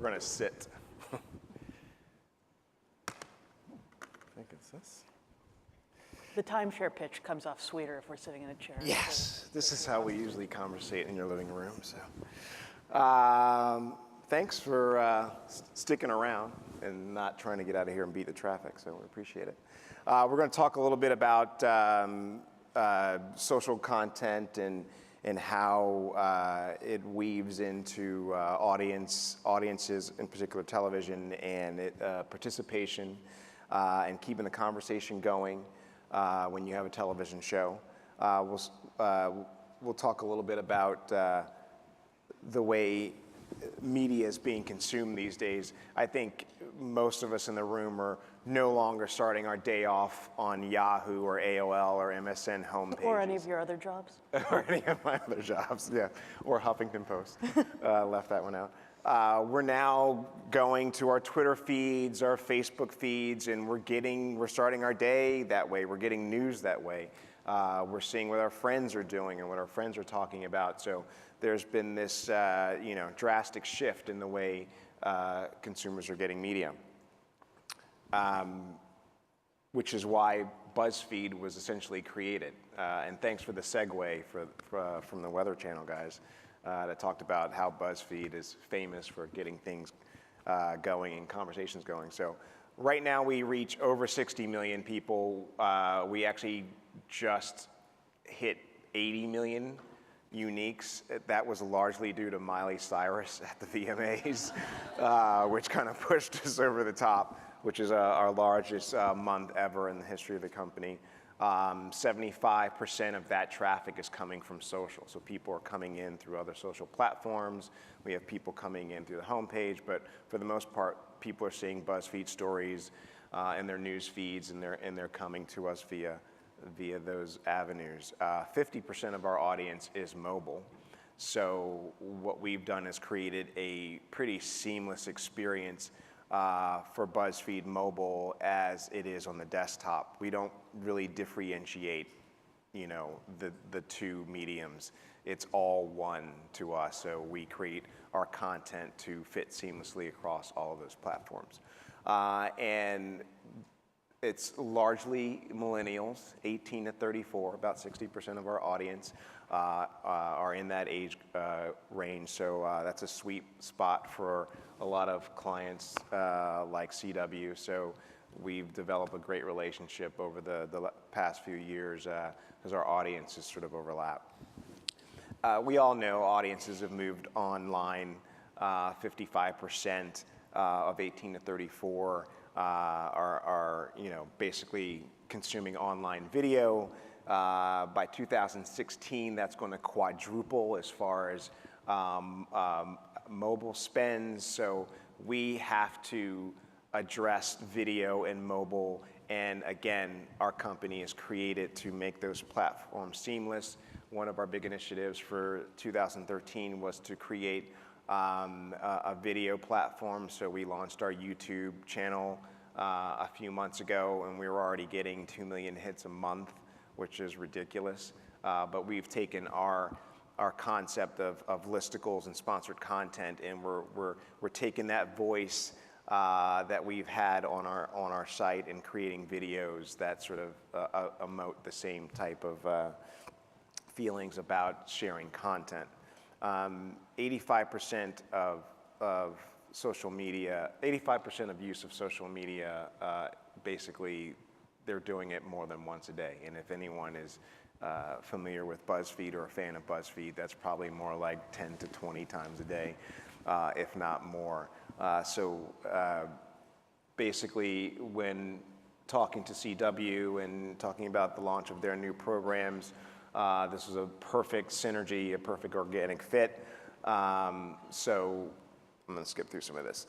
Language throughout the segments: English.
going to sit. I think it's this. The timeshare pitch comes off sweeter if we're sitting in a chair. Yes, this is how we usually conversate in your living room. So, thanks for sticking around and not trying to get out of here and beat the traffic. So we appreciate it. We're going to talk a little bit about social content and how it weaves into audiences, in particular television, and participation and keeping the conversation going when you have a television show. We'll talk a little bit about the way media is being consumed these days. I think most of us in the room are no longer starting our day off on Yahoo or AOL or MSN homepages. Or any of your other jobs. Or any of my other jobs, yeah. Or Huffington Post. Left that one out. We're now going to our Twitter feeds, our Facebook feeds, and we're starting our day that way. We're getting news that way. We're seeing what our friends are doing and what our friends are talking about. So there's been this drastic shift in the way consumers are getting media, which is why BuzzFeed was essentially created. And thanks for the segue from the Weather Channel guys that talked about how BuzzFeed is famous for getting things going and conversations going. So right now we reach over 60 million people. We actually just hit 80 million uniques. That was largely due to Miley Cyrus at the VMAs, which kind of pushed us over the top, which is our largest month ever in the history of the company. 75% of that traffic is coming from social. So people are coming in through other social platforms. We have people coming in through the homepage, but for the most part, people are seeing BuzzFeed stories in their news feeds, and they're coming to us via those avenues. 50% of our audience is mobile. So what we've done is created a pretty seamless experience for BuzzFeed mobile as it is on the desktop. We don't really differentiate, the two mediums. It's all one to us. So we create our content to fit seamlessly across all of those platforms. And it's largely millennials, 18 to 34, about 60% of our audience are in that age range. So that's a sweet spot for a lot of clients like CW. So we've developed a great relationship over the past few years as our audiences sort of overlap. We all know audiences have moved online. 55% of 18 to 34 are basically consuming online video. By 2016, that's going to quadruple as far as mobile spends. So we have to address video and mobile. And again, our company is created to make those platforms seamless. One of our big initiatives for 2013 was to create a video platform. So we launched our YouTube channel a few months ago, and we were already getting 2 million hits a month, which is ridiculous. But we've taken our concept of listicles and sponsored content, and we're taking that voice that we've had on our site and creating videos that sort of emote the same type of feelings about sharing content. 85% of social media, 85% of use of social media, basically they're doing it more than once a day. And if anyone is familiar with BuzzFeed or a fan of BuzzFeed, that's probably more like 10 to 20 times a day, if not more. So basically, when talking to CW and talking about the launch of their new programs, this was a perfect synergy, a perfect organic fit. So I'm going to skip through some of this.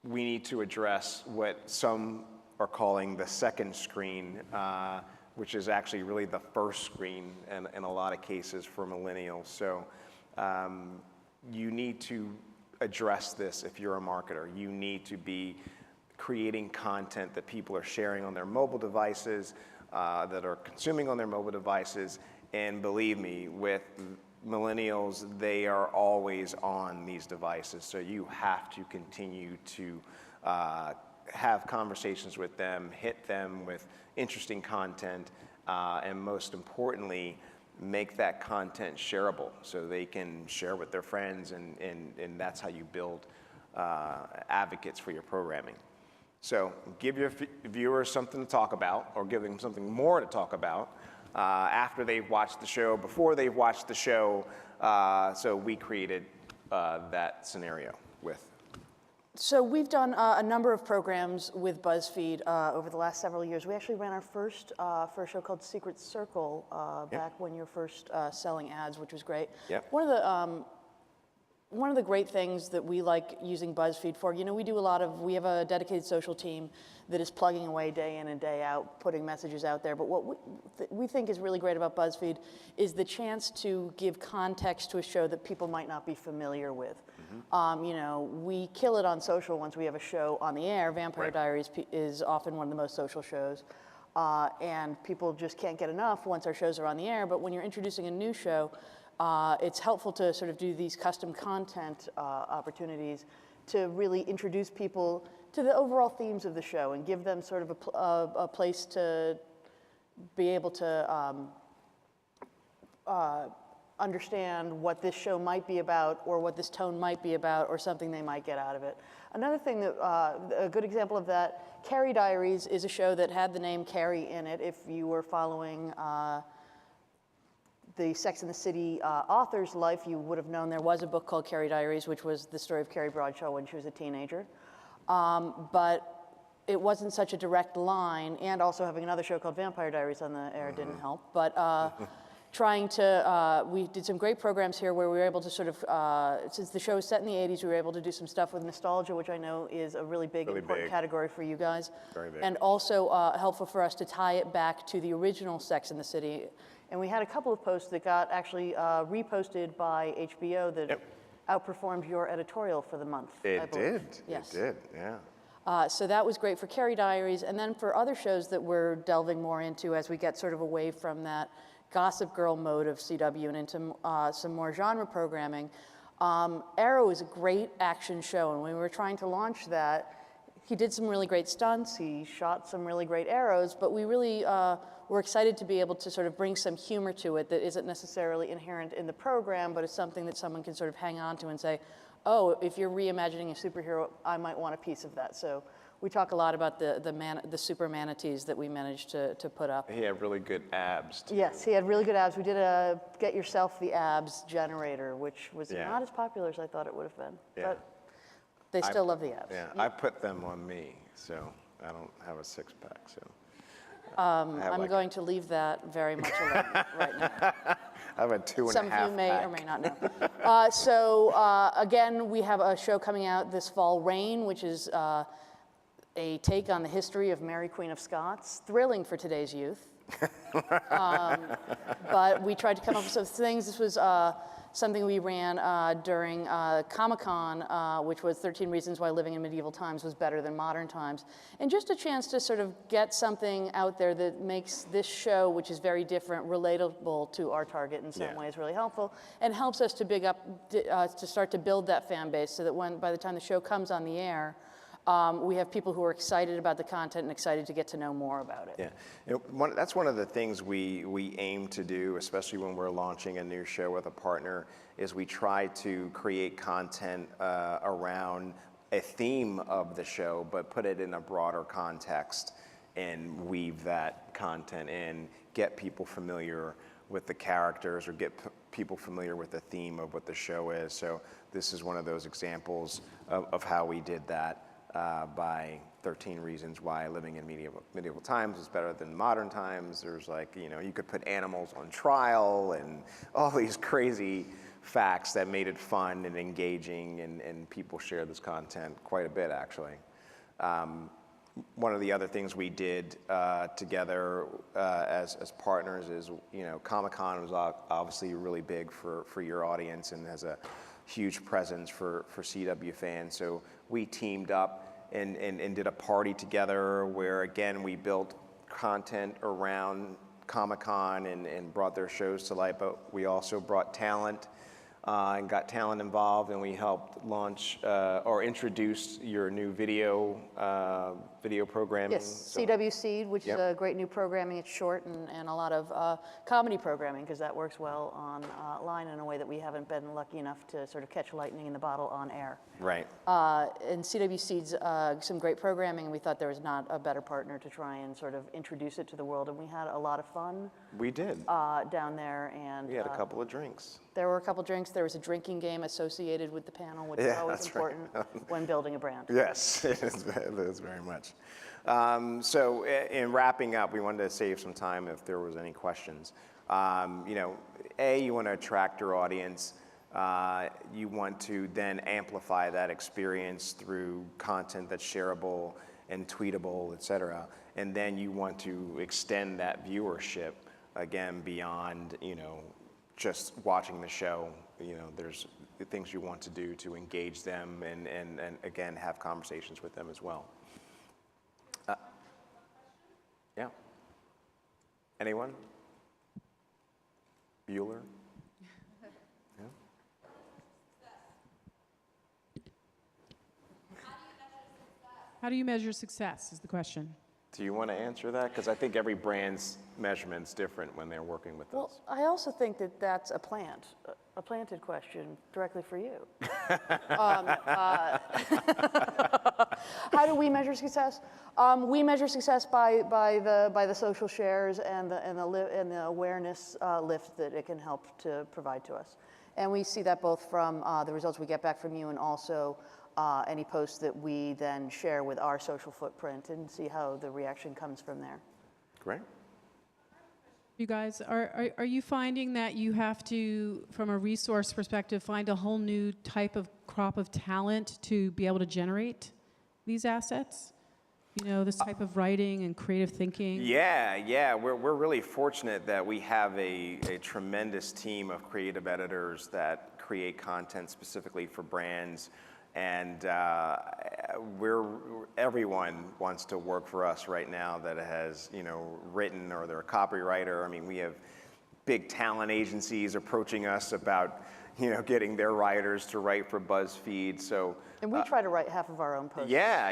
We need to address what some are calling the second screen, which is actually really the first screen in a lot of cases for millennials. So you need to address this if you're a marketer. You need to be creating content that people are sharing on their mobile devices, that are consuming on their mobile devices. And believe me, with millennials, they are always on these devices, so you have to continue to have conversations with them, hit them with interesting content, and most importantly, make that content shareable so they can share with their friends, and that's how you build advocates for your programming. So give your viewers something to talk about, or give them something more to talk about after they've watched the show, before they've watched the show. So we created that scenario with. So we've done a number of programs with BuzzFeed over the last several years. We actually ran our first for a show called Secret Circle back when you were first selling ads, which was great. Yep. One of the great things that we like using BuzzFeed for, you know, we have a dedicated social team that is plugging away day in and day out, putting messages out there. But what we think is really great about BuzzFeed is the chance to give context to a show that people might not be familiar with. You know, we kill it on social once we have a show on the air. Vampire Diaries is often one of the most social shows. And people just can't get enough once our shows are on the air. But when you're introducing a new show, it's helpful to sort of do these custom content opportunities to really introduce people to the overall themes of the show and give them sort of a place to be able to understand what this show might be about, or what this tone might be about, or something they might get out of it. Another thing that, a good example of that, Caty Diaries is a show that had the name Carrie in it. If you were following the Sex and the City author's life, you would have known there was a book called Caty Diaries, which was the story of Carrie Bradshaw when she was a teenager. But it wasn't such a direct line, and also having another show called Vampire Diaries on the air didn't help. But we did some great programs here where we were able to sort of, since the show is set in the 80s, we were able to do some stuff with nostalgia, which I know is a really big, important category for you guys. Very big. And also helpful for us to tie it back to the original Sex and the City. And we had a couple of posts that got actually reposted by HBO that outperformed your editorial for the month. It did. Yes. It did, yeah. So that was great for Caty Diaries. And then for other shows that we're delving more into as we get sort of away from that Gossip Girl mode of CW and into some more genre programming, Arrow is a great action show. And when we were trying to launch that, he did some really great stunts. He shot some really great arrows. But we really were excited to be able to sort of bring some humor to it that isn't necessarily inherent in the program, but is something that someone can sort of hang on to and say, oh, if you're reimagining a superhero, I might want a piece of that. So we talk a lot about the super manatees that we managed to put up. He had really good abs, too. Yes, he had really good abs. We did a Get Yourself the Abs generator, which was not as popular as I thought it would have been. Yeah. But they still love the abs. Yeah, I put them on me, so I don't have a six-pack, so. I'm going to leave that very much alone right now. I have a 2.5 Some of you may pack. or may not know. Again, we have a show coming out this fall, Reign, which is a take on the history of Mary Queen of Scots. Thrilling for today's youth. But we tried to come up with some things. This was something we ran during Comic-Con, which was 13 Reasons Why Living in Medieval Times was Better Than Modern Times. And just a chance to sort of get something out there that makes this show, which is very different, relatable to our target in some ways, really helpful, and helps us to start to build that fan base so that by the time the show comes on the air, we have people who are excited about the content and excited to get to know more about it. Yeah, you know, that's one of the things we aim to do, especially when we're launching a new show with a partner, is we try to create content around a theme of the show, but put it in a broader context and weave that content in, get people familiar with the characters or get people familiar with the theme of what the show is. So this is one of those examples of how we did that. By 13 Reasons Why Living in Medieval Times is Better Than Modern Times. There's you could put animals on trial and all these crazy facts that made it fun and engaging, and people share this content quite a bit, actually. One of the other things we did together as partners is, Comic-Con was obviously really big for your audience and has a huge presence for CW fans. So we teamed up and did a party together where, again, we built content around Comic-Con and brought their shows to light, but we also brought talent and got talent involved, and we helped launch or introduce your new video programming. Yes, So- CW Seed, which Yep. is a great new programming. It's short and a lot of comedy programming, because that works well online in a way that we haven't been lucky enough to sort of catch lightning in the bottle on air. Right. And CW Seed's some great programming, and we thought there was not a better partner to try and sort of introduce it to the world. And we had a lot of fun We did. down there, and We had a couple of drinks. there were a couple drinks. There was a drinking game associated with the panel, which is Yeah, always that's right. important when building a brand. Yes, it is very much. So in wrapping up, we wanted to save some time if there was any questions. You know, you want to attract your audience. You want to then amplify that experience through content that's shareable and tweetable, et cetera. And then you want to extend that viewership, again, beyond, you know, just watching the show. You know, there's things you want to do to engage them and again, have conversations with them as well. Yeah. Anyone? Bueller? Yeah. How do you measure success is the question. Do you want to answer that? Because I think every brand's measurement's different when they're working with Well, us. I also think that that's a planted question directly for you. How do we measure success? We measure success by the social shares and the awareness lift that it can help to provide to us. And we see that both from the results we get back from you and also any posts that we then share with our social footprint and see how the reaction comes from there. Great. You guys, are you finding that you have to, from a resource perspective, find a whole new type of crop of talent to be able to generate these assets? You know, this type of writing and creative thinking? Yeah. We're really fortunate that we have a tremendous team of creative editors that create content specifically for brands. And everyone wants to work for us right now that has, you know, written or they're a copywriter. I mean, we have big talent agencies approaching us about, you know, getting their writers to write for BuzzFeed. So. And we try to write half of our own posts Yeah,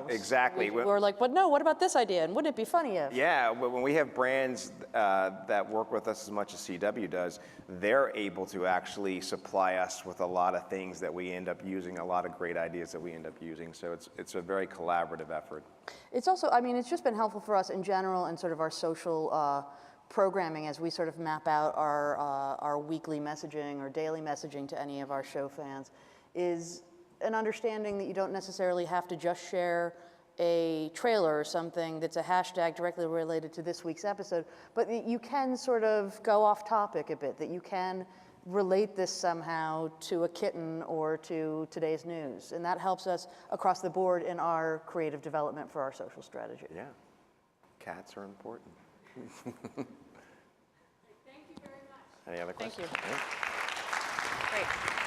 exactly. We're like, but no, what about this idea? And wouldn't it be funny if? Yeah, when we have brands that work with us as much as CW does, they're able to actually supply us with a lot of things that we end up using, a lot of great ideas that we end up using. So it's a very collaborative effort. It's also, I mean, it's just been helpful for us in general and sort of our social programming as we sort of map out our weekly messaging or daily messaging to any of our show fans is an understanding that you don't necessarily have to just share a trailer or something that's a hashtag directly related to this week's episode, but that you can sort of go off topic a bit, that you can relate this somehow to a kitten or to today's news. And that helps us across the board in our creative development for our social strategy. Yeah, cats are important. Thank you very much. Any other Thank questions? you. Yeah. Great.